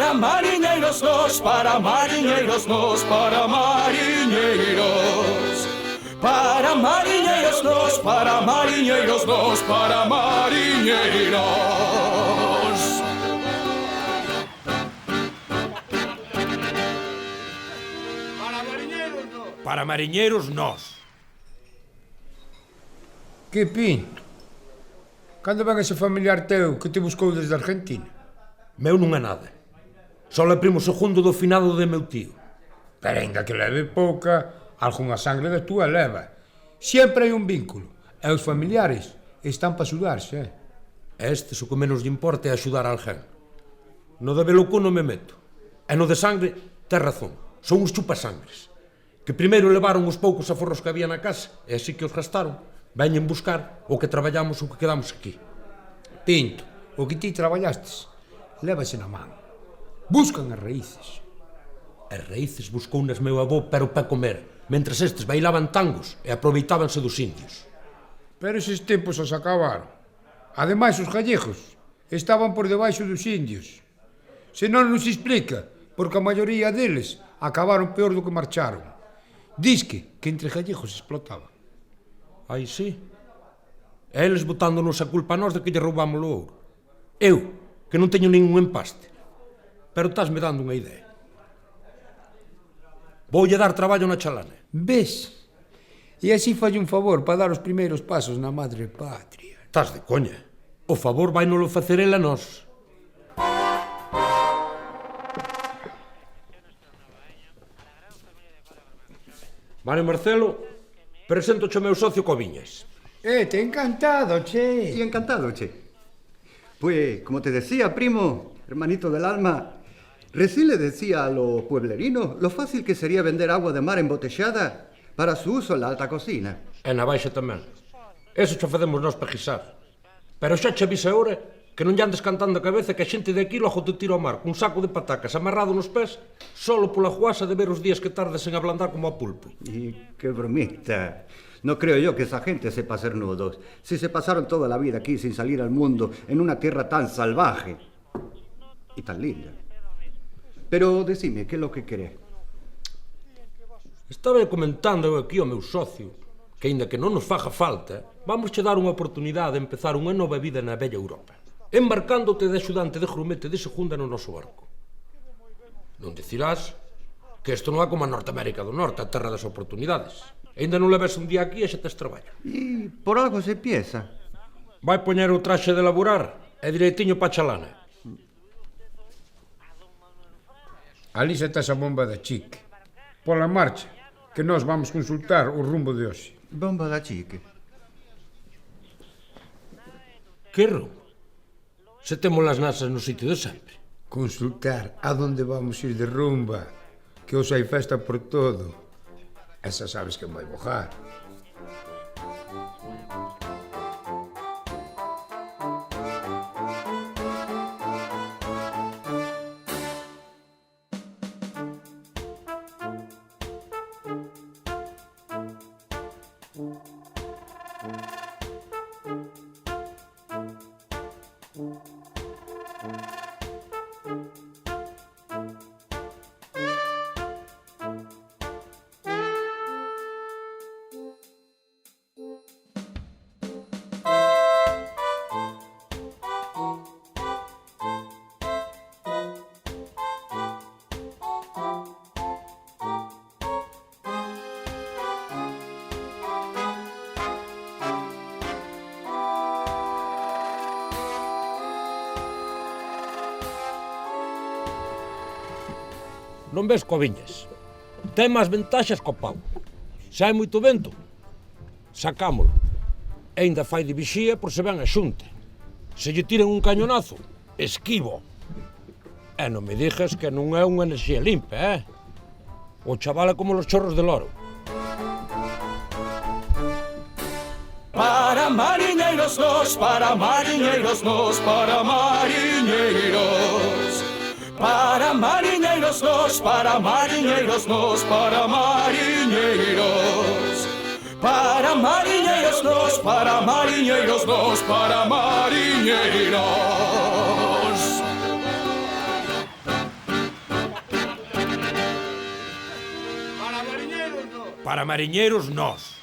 Para mariñeiros nos, para mariñeiros nos, para mariñeiros. Para mariñeiros nos, para mariñeiros nos, para mariñeiros. Para mariñeiros nós. Que pinto? Cando ven ese familiar teu que te buscou desde Argentina? Meu non é nada. Só é primo segundo do finado de meu tío. Pero ainda que leve pouca, algunha sangre da túa leva. Sempre hai un vínculo. E os familiares están para axudarse, E estes o que menos lle importa é axudar a alguén. No de Belocu non me meto. E no de sangre, tes razón. Son os chupasangres. Que primeiro levaron os poucos aforros que había na casa, e así que os gastaron. Veñen buscar o que traballamos o que quedamos aquí. Pinto, o que ti traballastes, lévase na man. Buscan as raíces. As raíces buscounas meu avó, pero para comer, mentres estes bailaban tangos e aproveitábanse dos indios. Pero eses tempos os acabaron. Ademais, os gallegos estaban por debaixo dos indios. Se non nos explica, porque a maioría deles acabaron peor do que marcharon. Disque que entre gallegos explotaban. Ai, sí. E eles botándonos a culpa a nós de que lle roubamos o ouro. Eu, que non teño ningún empaste. Pero estásme dando unha idea. Voulle dar traballo na chalana. Ves? E así falle un favor para dar os primeiros pasos na madre patria. Estás de coña. O favor vai nolo facer ela a nós. Vale, Marcelo, presento o meu socio Coviñas. Te encantado, che. Y encantado, che. Pues, como te decía, primo, hermanito del alma, recién le decía a los pueblerinos lo fácil que sería vender agua de mar embotellada para su uso en la alta cocina. E na baixa tamén. Eso cho facemos nós para guisar. Pero xa che avisa ahora que non lle andes cantando a cabeza que a xente de aquí logo te tira ao mar cun saco de patacas amarrado nos pés solo pola juasa de ver os días que tardes en ablandar como a pulpo. Y qué bromista. No creo yo que esa gente sepa ser nudos. Si se pasaron toda la vida aquí sin salir al mundo en una tierra tan salvaje y tan linda. Pero decime, ¿qué es lo que querés? Estaba comentando eu aquí ao meu socio que, aínda que non nos faga falta, vamos che dar unha oportunidade de empezar unha nova vida na bella Europa, embarcándote de axudante de grumete de segunda no noso barco. Non dicirás que isto non é como a Norteamérica do Norte, a terra das oportunidades. Aínda non leves un día aquí e xa tes traballo. Y por algo se empieza. Vai poñer o traxe de laborar e direitiño pa chalana. Ali xa tes a bomba da chique. Pola marcha, que nós vamos consultar o rumbo de hoxe. Bomba da chique. Que rumbo? Se temos as nasas no sitio de sempre. Consultar a donde vamos ir de rumba, que hoxe hai festa por todo. Esa sabes que vai bojar. Non ves Coviñas? Ten máis ventaxas co pau. Se hai moito vento, sacámolo. E ainda fai de vixía por se ven a xunta. Se lle tiran un cañonazo, esquivo. E non me dixes que non é unha enerxía limpa, O chaval é como los chorros de loro. Para mariñeiros nos, para mariñeiros nos, para mariñeiros. Para mariñeiros nos, para mariñeiros nos, para mariñeiros. Para mariñeiros nos, para mariñeiros nos, para mariñeiros. Para mariñeiros, nós.